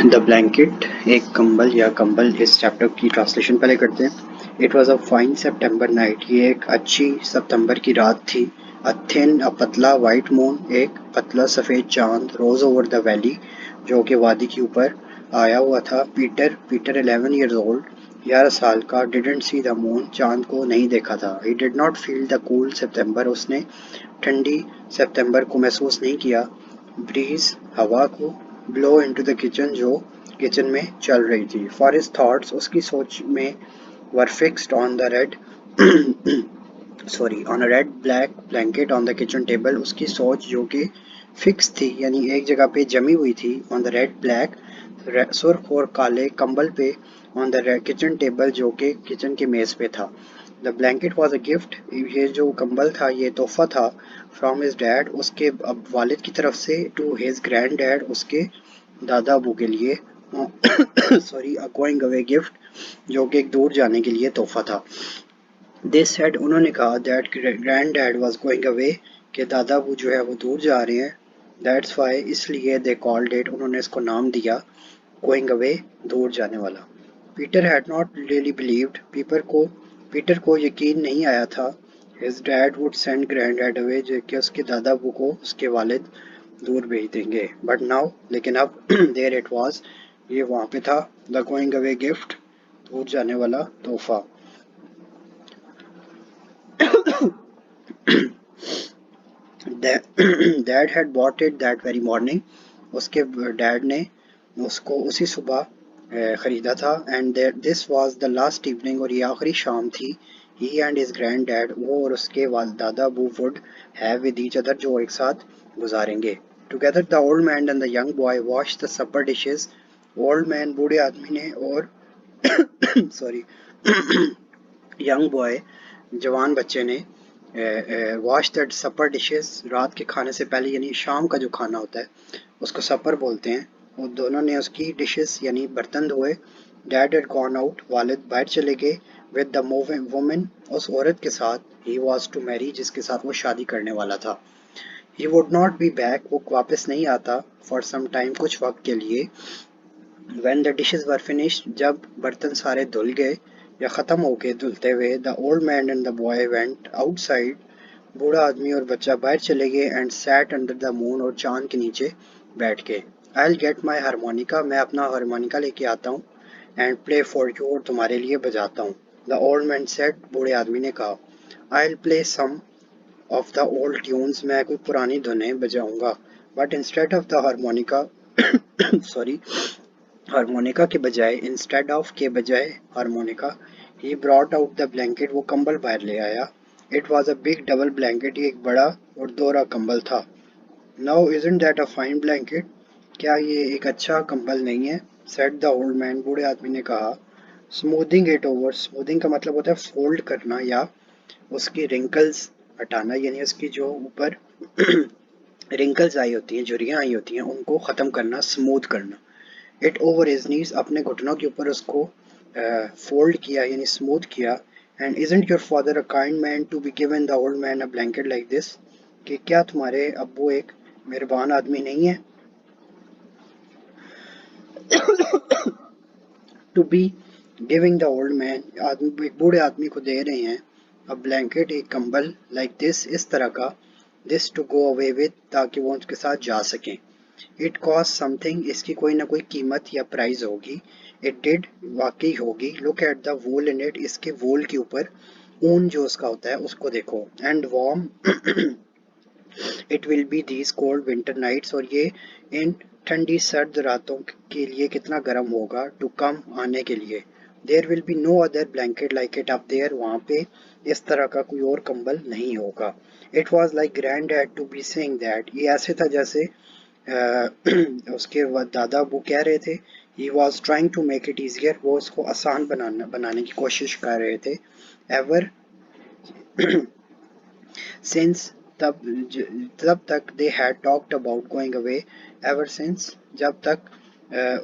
The blanket एक कंबल या कंबल इस चैप्टर की ट्रांसलेशन पहले करते हैं। It was a fine September night, ये एक अच्छी सितंबर की रात थी। अ थिन अ पतला वाइट मून, एक पतला सफ़ेद चांद रोज ओवर द वैली, जो कि वादी के ऊपर आया हुआ था। पीटर पीटर 11 ईयर्स ओल्ड, 11 साल का, डिडंट सी द मून, चांद को नहीं देखा था। He did not feel the cool September, उसने ठंडी सितंबर को महसूस नहीं किया। ब्रीज, हवा को, ब्लो इनटू द किचन, जो किचन में चल रही थी। फॉर हिज थॉट्स, उसकी सोच में, वर fixed on the red sorry on a red black blanket on the kitchen table, उसकी सोच जो कि फिक्स थी यानी एक जगह पे जमी हुई थी। ऑन द रेड ब्लैक, सुर्ख और काले कंबल पे, ऑन द किचन टेबल, जो कि किचन की मेज पे था। The blanket was a gift, ये जो कंबल था ये तोहफा था। फ्रॉम हिज डैड, उसके अब वालिद की तरफ से, टू हिज ग्रैंड डैड, उसके दादा अबू के लिए। Sorry, a going away gift, जो कि एक दूर जाने के लिए तोहफा था। दे सेड, उन्होंने कहा, that grand dad was going away, कि दादा अबू जो है वो दूर जा रहे हैं। दैट्स वाई, इसलिए, दे कॉल्ड इट, उन्होंने इसको नाम दिया गोइंग अवे, दूर जाने वाला। Peter had not really believed, Peter को यकीन नहीं आया था। His dad would send grand dad away, जो कि उसके दादा अबू को उसके वालिद दूर भेज देंगे। बट नाउ, लेकिन अब, देयर इट वाज, ये वहाँ पे था, द गोइंग अवे गिफ्ट, दूर जाने वाला तोहफा। Dad had bought it that very morning, उसके डैड ने उसको उसी सुबह ख़रीदा था। And this was the last evening, और ये आखिरी शाम थी। He and his grand dad, वो और उसके दादा Abu, would have with each other, जो एक साथ गुजारेंगे। Together the old man and the young boy wash the supper dishes, old man बूढ़े आदमी ने, और सॉरी यंग बॉय जवान बच्चे ने, वॉश दैट सपर डिशेस, रात के खाने से पहले यानी शाम का जो खाना होता है उसको सपर बोलते हैं। वो दोनों ने उसकी डिशेस यानी बर्तन धोए। डैड हैड गॉन आउट, वालिद बाहर चले गए। विद द वुमन, उस औरत के साथ। ही वॉज टू मैरी, जिसके साथ वो शादी करने वाला था। He would not be back, वो वापस नहीं आता। फॉर सम टाइम, कुछ वक्त के लिए। When the dishes were finished, जब बर्तन सारे धुल गए या ख़त्म हो गए धुलते हुए, the old man and the boy went outside, बूढ़ा आदमी और बच्चा बाहर चले गए। And sat under the moon, और चांद के नीचे बैठ गए। I'll get my harmonica, मैं अपना हारमोनिका लेके आता हूँ। एंड प्ले फॉर यू, और तुम्हारे लिए बजाता हूँ। The old man said, बूढ़े आदमी ने कहा। I'll play some of the old tunes, मैं कोई पुरानी धुनें बजाऊंगा। But instead of the harmonica, sorry, harmonica के बजाय, इंस्टेड ऑफ के बजाय harmonica, he brought out the blanket, वो कंबल बाहर ले आया। It was a big double blanket, ये एक बड़ा और दोहरा कंबल था। Now isn't that a fine blanket, क्या ये एक अच्छा कंबल नहीं है? सेड द ओल्ड मैन, बूढ़े आदमी ने कहा। स्मूथिंग इट ओवर, स्मूथिंग का मतलब होता है फोल्ड करना या उसकी रिंकल्स हटाना, यानी उसकी जो ऊपर रिंकल्स आई होती हैं, झुर्रियाँ आई होती हैं, उनको ख़त्म करना, स्मूथ करना। इट ओवर हिज नीज, अपने घुटनों के ऊपर उसको फोल्ड किया यानी स्मूथ किया। And isn't your father a kind man to be given the old man a blanket like this, कि क्या तुम्हारे अब्बू एक मेहरबान आदमी नहीं है to be giving the old man, आदमी एक बूढ़े आदमी को दे रहे हैं, अ ब्लैंकेट एक कंबल, लाइक दिस इस तरह का, this to go away with, ताकि वो उसके साथ जा सकें। इट कॉस्ट समथिंग, इसकी कोई ना कोई कीमत या प्राइस होगी। इट डिड, वाकई होगी। Look at the wool in it, इसके वूल के ऊपर ऊन जो उसका होता है उसको देखो। And warm it will be these cold winter nights, और ये इन ठंडी सर्द रातों के लिए कितना गर्म होगा। टू कम, आने के लिए। There will be no other blanket like it up there, वहाँ पे इस तरह का कोई और कंबल नहीं होगा। It was like grand dad to be saying that, ये ऐसे था जैसे उसके दादा वो कह रहे थे। He was trying to make it easier, वो उसको आसान बनाने की कोशिश कर रहे थे। एवर सिंस, तब तब तक, they had talked about going away, ever since, जब तक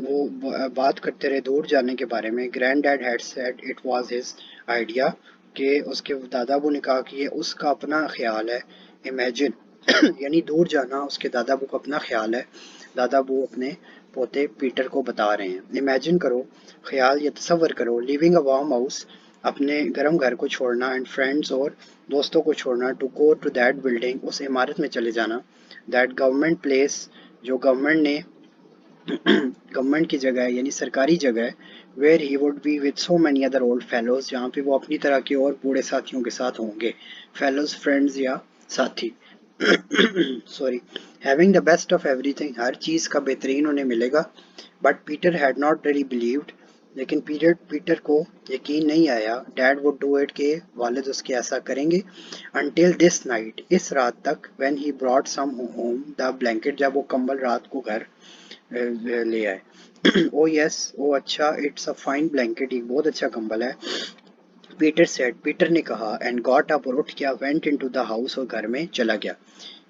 वो बात करते रहे दूर जाने के बारे में। Grand dad had said it was his idea, कि उसके दादाबू ने कहा कि ये उसका अपना ख्याल है। इमेजिन यानी दूर जाना उसके दादाबू का अपना ख्याल है। दादाबू अपने पोते पीटर को बता रहे हैं। इमेजिन करो, ख्याल या तसव्वुर करो, लिविंग अ वार्म हाउस, अपने गर्म घर को छोड़ना, एंड फ्रेंड्स और दोस्तों को छोड़ना, to go to that building, उस इमारत में चले जाना, दैट गवर्नमेंट प्लेस, जो गवर्नमेंट ने गवर्नमेंट की जगह है यानी सरकारी जगह है, where he would be with so many other old fellows, जहाँ पे वो अपनी तरह के और बूढ़े साथियों के साथ होंगे, फेलोज फ्रेंड्स या साथी। Sorry, having the best of everything, हर चीज़ का बेहतरीन उन्हें मिलेगा। But Peter had not really believed, लेकिन पीटर पीटर को यकीन नहीं आया, डैड वुड डू इट, के वालिद उसके ऐसा करेंगे, अनटिल दिस नाइट, इस रात तक, when he brought some home the blanket, जब वो कंबल रात को घर ले आए। ओ यस, ओ अच्छा, इट्स अ फाइन ब्लैंकेट, एक बहुत अच्छा कंबल है, पीटर सेड, पीटर ने कहा, एंड गॉट अप, और उठ गया, वेंट इनटू द हाउस, और घर में चला गया।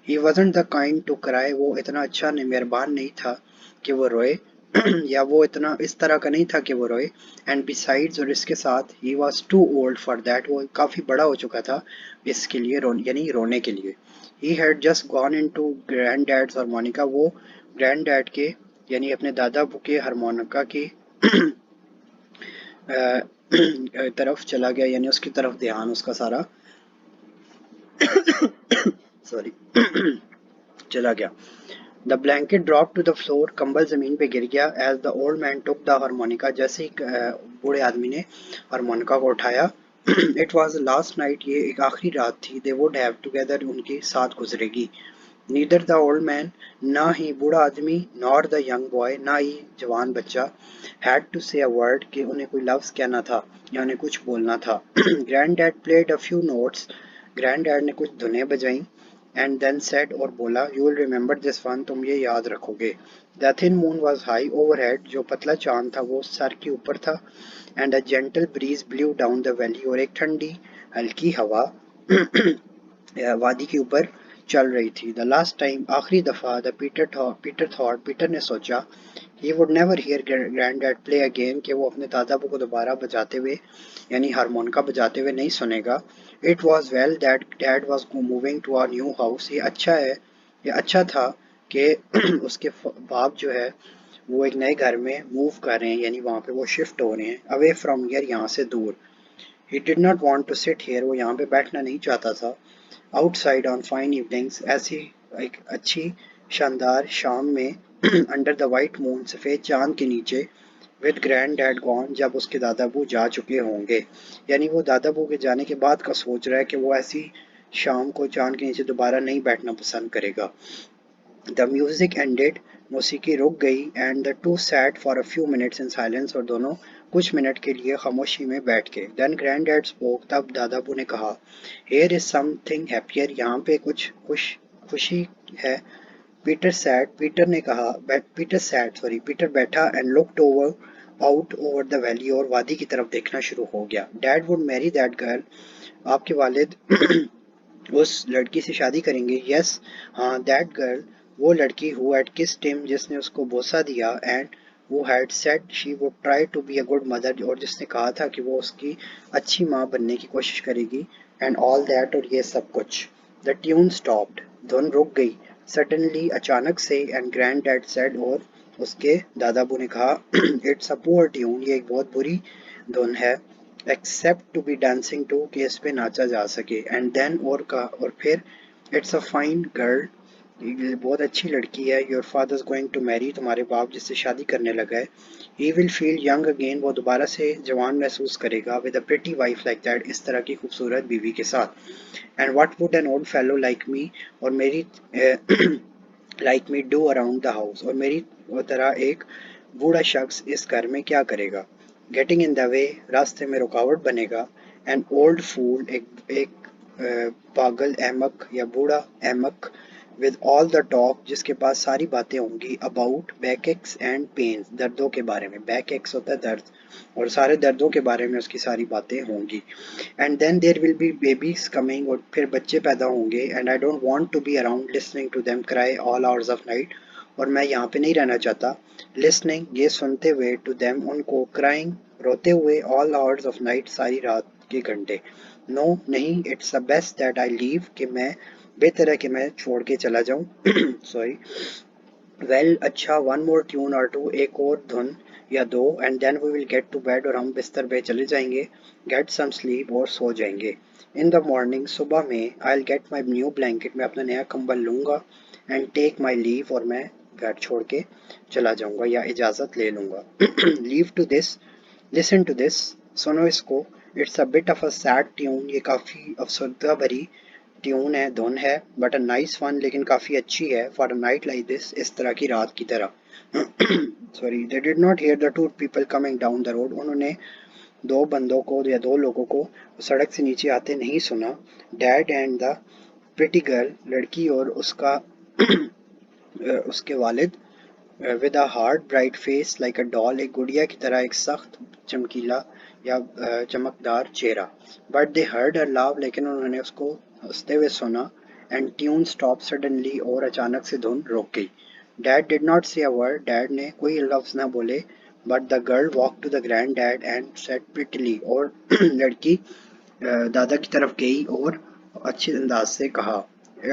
He wasn't the kind to cry, वो इतना अच्छा मेहरबान नहीं था कि वो रोए, या वो इतना इस तरह का नहीं था कि वो रोए, एंड बिसाइड्स, और इसके साथ, he was too old for that, वो काफ़ी बड़ा हो चुका था इसके लिए, यानी रोने के लिए। He had just gone in to grand dad's harmonica, वो ग्रैंड डैड के यानी अपने दादा के हारमोनिका की तरफ चला गया, यानी उसकी तरफ ध्यान उसका सारा सॉरी चला गया। The blanket drop to the floor, कंबल जमीन पे गिर गया, as the old man took the harmonica, जैसे ही बूढ़े आदमी ने हारमोनिका को उठाया। इट वॉज लास्ट नाइट, ये एक आखिरी रात थी, दे वुड हैव टुगेदर, उनके साथ गुजरेगी। नीदर द ओल्ड मैन, ना ही बूढ़ा आदमी, नॉर द यंग बॉय, ना ही जवान बच्चा, हैड टू से अ वर्ड, कि उन्हें कोई लफ्ज कहना था या उन्हें कुछ बोलना था। Grand dad played a few notes, grand dad ने कुछ धुनें बजाई, एंड देन सेड, और बोला, you will remember this one, तुम ये याद रखोगे। The thin moon was high overhead, जो पतला चांद था वो सर के ऊपर था, and a gentle breeze blew down the valley, और एक ठंडी हल्की हवा वादी के ऊपर चल रही थी। द लास्ट टाइम, आखिरी दफा, द पीटर ने सोचा, he would never hear grand dad play again, कि वो अपने दादा को दोबारा बजाते हुए यानी हारमोनिका बजाते हुए नहीं सुनेगा। It was well that dad was moving to our new house, ये अच्छा है, ये अच्छा था कि उसके बाप जो है वो एक नए घर में मूव कर रहे हैं, यानी वहाँ पे वो शिफ्ट हो रहे हैं, अवे फ्रॉम हियर, यहाँ से दूर। He did not want to sit here, वो यहाँ पे बैठना नहीं चाहता था। आउटसाइड ऑन फाइन इवनिंग्स, ऐसी एक अच्छी शानदार शाम में, अंडर द वाइट मून, सफ़ेद चांद के नीचे, विद ग्रैंड डैड गॉन, जब उसके दादाबू जा चुके होंगे, यानी वो दादाबू के जाने के बाद का सोच रहा है कि वो ऐसी शाम को चांद के नीचे दोबारा नहीं बैठना पसंद करेगा। द म्यूजिक एंडेड, मौसीकी रुक गई, and the two sat for a few minutes in silence, और दोनों कुछ मिनट के लिए खामोशी में बैठ गए। देन ग्रैंड डैड स्पोक, तब दादाबू ने कहा, हेयर इज समथिंग हैप्पियर, यहाँ पे कुछ खुशी है। पीटर सैट, पीटर ने कहा, पीटर सैट सॉरी पीटर बैठा, and looked over out over the valley, और वादी की तरफ देखना शुरू हो गया। Dad would Mary that girl, आपके वालिद उस लड़की से शादी करेंगे। यस, हाँ, दैट गर्ल, वो लड़की, हु हैड किस्ड हिम, जिसने उसको बोसा दिया, and who had said she would try to be a good mother, और जिसने कहा था कि वो उसकी अच्छी माँ बनने की कोशिश करेगी, एंड ऑल दैट, और ये सब कुछ। द ट्यून स्टॉप्ड, धुन रुक गई, सडनली, अचानक से, एंड ग्रैंड डैड सेड, और उसके दादाबू ने कहा, इट्स अ पुअर ट्यून, ये एक बहुत बुरी धुन है, except to be dancing to, कि इस पे नाचा जा सके, एंड देन, और फिर, इट्स अ फाइन गर्ल, ये बहुत अच्छी लड़की है, your father going to marry, तुम्हारे बाप जिससे शादी करने लगा है, he will feel young again, वो दोबारा से जवान महसूस करेगा, with a pretty wife like that, इस तरह की खूबसूरत बीवी के साथ, and what would an old fellow like me, और मेरी like me do around the house, और मेरी तरह एक बूढ़ा शख्स इस घर में क्या करेगा, गेटिंग इन द वे, रास्ते में रुकावट बनेगा, एन ओल्ड फूल, पागल अहमक या बूढ़ा अहमक, विद ऑल द टॉक, जिसके पास सारी बातें होंगी, about backaches and pains, दर्दों के बारे में, बैक एक्स होता है दर्द, और सारे दर्दों के बारे में उसकी सारी बातें होंगी, and then there will be babies coming, और फिर बच्चे पैदा होंगे, and I don't want to be around listening to them cry all hours of night, और मैं यहाँ पे नहीं रहना चाहता, लिसनिंग, ये सुनते हुए, टू देम, उनको, क्राइंग, रोते हुए, ऑल आवर्स ऑफ नाइट, सारी रात के घंटे। नो, नहीं, it's the best that I leave, कि मैं, बेहतर है कि मैं छोड़ के चला जाऊं, सॉरी, वेल अच्छा, one more tune or two, एक और धुन या दो, and then we will get to bed, और हम बिस्तर पे चले जाएंगे, गेट सम स्लीप, और सो जाएंगे। इन द मॉर्निंग, सुबह में, I will get my new blanket, मैं अपना नया कंबल लूँगा, एंड टेक माई लीव, और मैं घर छोड़ के चला जाऊँगा या इजाज़त ले लूँगा। Leave to this, listen to this, सुनो इसको, it's a bit of a sad tune, ये काफ़ी अफसरदा भरी ट्यून है, धुन है, बट अ नाइस वन, लेकिन काफ़ी अच्छी है, for a night like this, इस तरह की रात की तरह। Sorry, they did not here the two people coming down the road, उन्होंने दो बंदों को या दो लोगों को सड़क से नीचे आते नहीं सुना। Dad and the pretty girl, लड़की और उसका उसके वालिद, with a hard bright face like a doll, एक गुड़िया की तरह एक सख्त चमकीला या चमकदार चेहरा। बट दे हर्ड हर लाव, लेकिन उन्होंने उसको हंसते हुए सुना। एंड ट्यून स्टॉप सडनली, और अचानक से धुन रुक गई। डैड डिड नॉट से अ वर्ड, डैड ने कोई लफ्ज न बोले। But the girl walk to the granddad and said prettily, और लड़की दादा की तरफ गई और अच्छे अंदाज से कहा,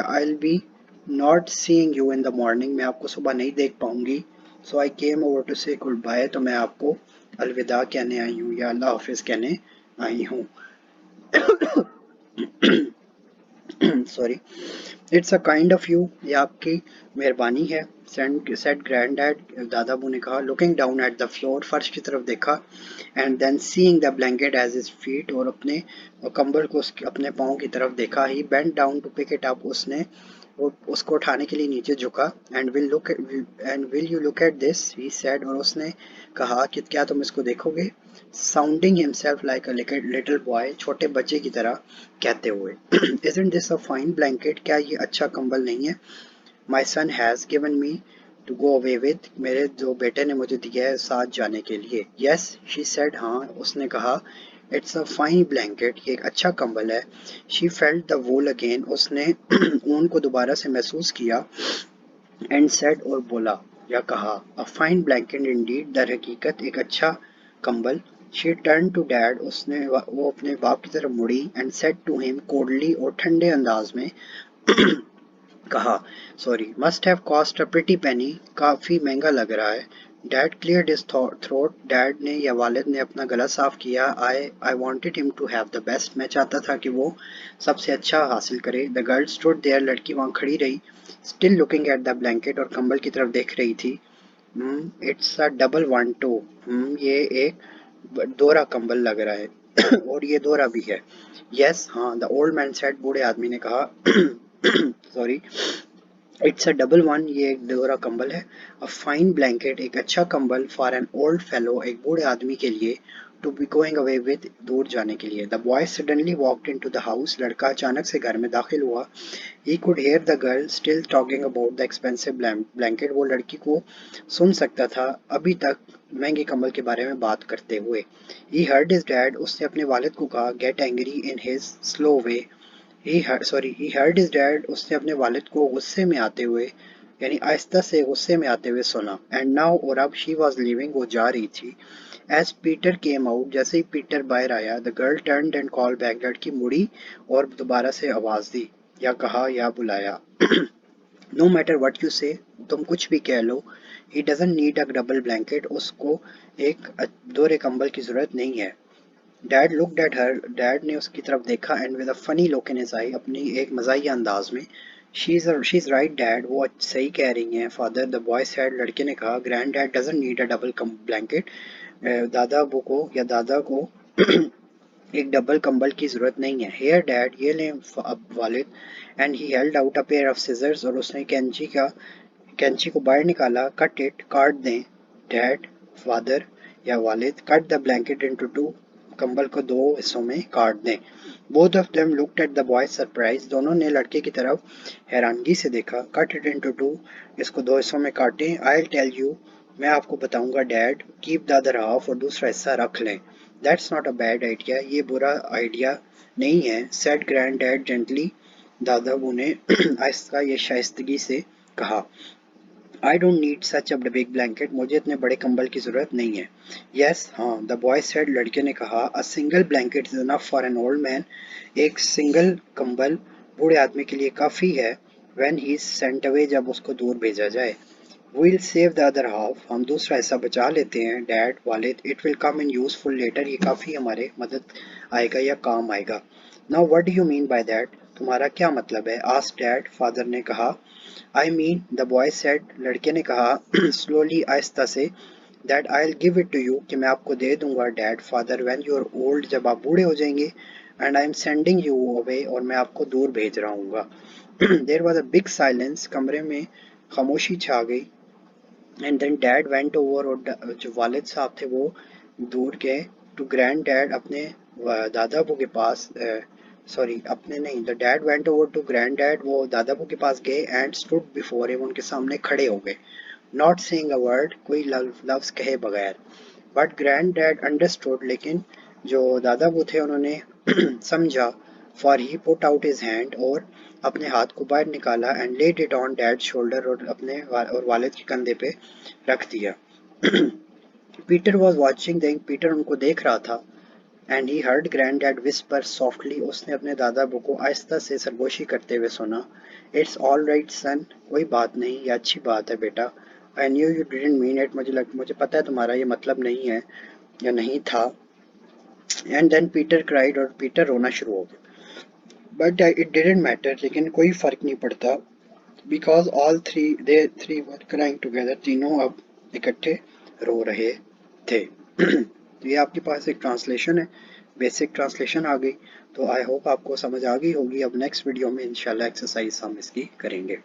I will be not seeing you in the morning, मैं आपको सुबह नहीं देख पाऊंगी। सो आई केम ओवर टू से गुड बाय, तो मैं आपको अलविदा कहने आई हूँ या अल्लाह हाफिज कहने आई हूँ। Sorry, it's a kind of you, ये आपकी मेहरबानी है, सेड ग्रैंड डैड, दादाबू ने कहा, looking down at the floor, फर्श की तरफ देखा, and then seeing the blanket as his feet, और अपने कंबल को उसके अपने पाँव की तरफ देखा। He bent down to pick it up, उसने वो उसको उठाने के लिए नीचे झुका। And will you look at this, he said, और उसने कहा कि क्या तुम इसको देखोगे, sounding himself like a little boy, छोटे बच्चे की तरह कहते हुए। Isn't this a fine blanket, क्या ये अच्छा कंबल नहीं है, my son has given me to go away with, मेरे जो बेटे ने मुझे दिया है साथ जाने के लिए। यस, शी सेड, हाँ उसने कहा, इट्स अ फाइन ब्लैंकेट, ये एक अच्छा कंबल है। She felt the wool again, उसने ऊन को दोबारा से महसूस किया। एंड सेड, और बोला या कहा, अ फाइन ब्लैंकेट इंडीड, दर हकीकत एक अच्छा कंबल। शी टर्न टू डैड, उसने वो अपने बाप की तरफ मुड़ी। And said to him coldly, और ठंडे अंदाज में कहा, sorry, must have cost a pretty penny, काफी महंगा लग रहा है। Dad cleared his throat, dad ने या वालिद ने अपना गला साफ किया। I wanted him to have the best, मैं चाहता था कि वो सबसे अच्छा हासिल करे। द गर्ल स्टूड देयर, लड़की वहां खड़ी रही, still looking at the blanket, और कंबल की तरफ देख रही थी। It's a double one two, ये एक दोहरा कंबल लग रहा है। और ये दोहरा भी है। यस, हाँ, द ओल्ड मैन सेड, बूढ़े आदमी ने कहा। Sorry, it's a double one, ये एक दोहरा कंबल है। अ फाइन ब्लैंकेट, एक अच्छा कंबल, फॉर एन ओल्ड फेलो, एक बूढ़े आदमी के लिए, to be going away with, दूर जाने के लिए। The boy suddenly walked in to the house, लड़का अचानक से घर में दाखिल हुआ। He could hear the girl still talking about the expensive blanket, वो लड़की को सुन सकता था अभी तक महंगे कंबल के बारे में बात करते हुए। ही हर्ड हिज डैड, उसने अपने वालिद को कहा, get angry in his slow way, he heard his dad, उसने अपने वालिद को गुस्से में आते हुए यानी आहिस्ता से गुस्से में आते हुए सुना। एंड नाउ, और अब, शी वॉज लिविंग, वो जा रही थी। एज पीटर केम आउट, जैसे ही पीटर बाहर आया, the girl turn and call back, लड़की मुड़ी और दोबारा से आवाज दी या कहा या बुलाया। नो मैटर वट यू से, तुम कुछ भी कह लो, he doesn't need a double blanket, उसको एक दोहरे कंबल की जरूरत नहीं है। Dad looked at her, dad ने उसकी तरफ देखा। And with a funny look in his eye, अपनी एक मजाहिया अंदाज में, शी इज राइट डैड, वो सही कह रही हैं फादर, द बॉय सेड, लड़के ने कहा, grand dad doesn't need a double blanket, दादा को या दादा को एक डबल कंबल की जरूरत नहीं है। हेयर डैड, ये लें अब वालिद। And he held out a pair of scissors, और उसने कैंची को बाहर निकाला। कट इट, काट दें। डैड, फादर या वालिद, cut the blanket into two, कंबल को दो हिस्सों में काट दें। Both of them looked at the boy surprise, दोनों ने लड़के की तरफ हैरानगी से देखा। कट इट इनटू टू, इसको दो हिस्सों में काटें। आई टेल यू, मैं आपको बताऊंगा dad, keep the other half, और दूसरा हिस्सा रख लें। That's not a bad idea, ये बुरा आइडिया नहीं है, सेड ग्रैंड डैड जेंटली, दादाबू ने आहिस्ता ये शाइस्तगी से कहा। I don't need such a big blanket, मुझे इतने बड़े कंबल की जरूरत नहीं है। यस, हाँ, द बॉय सेड, लड़के ने कहा, a single blanket is enough for an old man, एक सिंगल कंबल बूढ़े आदमी के लिए काफी है। When he is sent away, जब उसको दूर भेजा जाए। We'll save the other half, हम दूसरा हिस्सा बचा लेते हैं डैड वालिद, it will come in useful later, ये काफ़ी हमारे मदद आएगा या काम आएगा. Now what do you mean by that? तुम्हारा क्या मतलब है? asked dad, father ने कहा. I mean, the boy said, लड़के ने कहा slowly, आहिस्ता से, that I'll give it to you, कि मैं आपको दे दूंगा dad father when you're old, जब आप बूढ़े हो जाएंगे, and I'm sending you away, और मैं आपको दूर भेज रहा हूँगा. There was a big silence, कमरे में खामोशी छा गई. And then dad went over, और जो वालिद साहब थे वो दूर गए टू ग्रैंड डैड, अपने दादा अबू के पास, सॉरी अपने नहीं, the dad went over to grand dad, वो दादा अबू के पास गए, एंड स्टूड बिफोर हिम, उनके सामने खड़े हो गए, नॉट सेइंग अ वर्ड, कोई लफ्ज कहे बगैर. बट ग्रैंड डैड अंडरस्टूड, लेकिन जो दादा अबू थे उन्होंने समझा. For he put out his hand, और अपने हाथ को बाहर निकाला, and laid it on dad shoulder, और अपने और वालिद के कंधे पे रख दिया. Peter was watching them, Peter उनको देख रहा था. And he heard grand dad whisper softly, उसने अपने दादा अबू को आहिस्ता से सरगोशी करते हुए सुना. इट्स ऑल राइट सन, कोई बात नहीं, ये अच्छी बात है बेटा. I knew you didn't mean it, मुझे पता है तुम्हारा ये मतलब नहीं है या नहीं था. एंड देन पीटर क्राइड, और पीटर रोना शुरू हो गया. बट इट डिडंट मैटर, लेकिन कोई फर्क नहीं पड़ता, because all three they three were crying together, तीनों अब इकट्ठे रो रहे थे. तो ये आपके पास एक ट्रांसलेशन है, बेसिक ट्रांसलेशन आ गई. तो आई होप आपको समझ आ गई होगी. अब नेक्स्ट वीडियो में इंशाल्लाह एक्सरसाइज हम इसकी करेंगे.